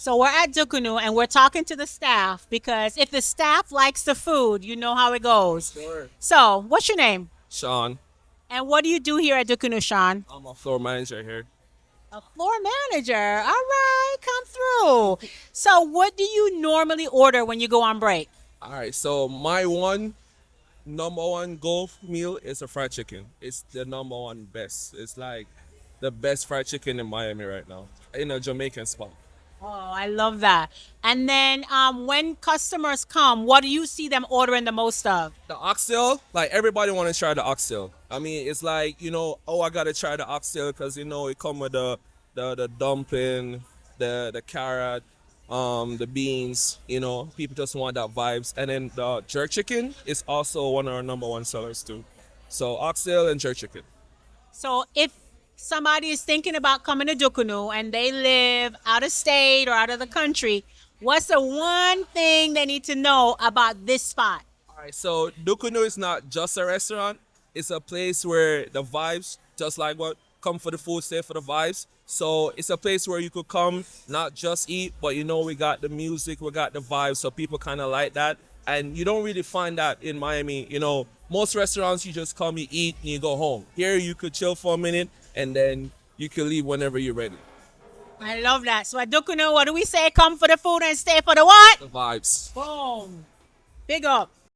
So we're at Dukunoo and we're talking to the staff because if the staff likes the food, you know how it goes. Sure. So, what's your name? Sean, And what do you do here at Dukunoo, Sean? I'm a floor manager here. A floor manager. All right, come through. So, what do you normally order when you go on break? All right, so my one number one goal meal is a fried chicken. It's the number one best. It's like the best fried chicken in Miami right now, in a Jamaican spot. Oh, I love that. And then when customers come, what do you see them ordering the most of? The oxtail, like everybody want to try the oxtail. I mean, it's like oh, I gotta try the oxtail because it come with the dumpling, the carrot, the beans. People just want that vibes. And then the jerk chicken is also one of our number one sellers too. So oxtail and jerk chicken. So, if somebody is thinking about coming to Dukunoo and they live out of state or out of the country, what's the one thing they need to know about this spot? All right, so Dukunoo is not just a restaurant. It's a place where the vibes, just like what come for the food, stay for the vibes. So it's a place where you could come, not just eat, but we got the music, we got the vibes, so people kind of like that. And you don't really find that in Miami. Most restaurants you just come, you eat, and you go home. Here you could chill for a minute, and then you can leave whenever you're ready. I love that. So at Dukunoo, what do we say? Come for the food and stay for the what? The vibes. Boom. Big up.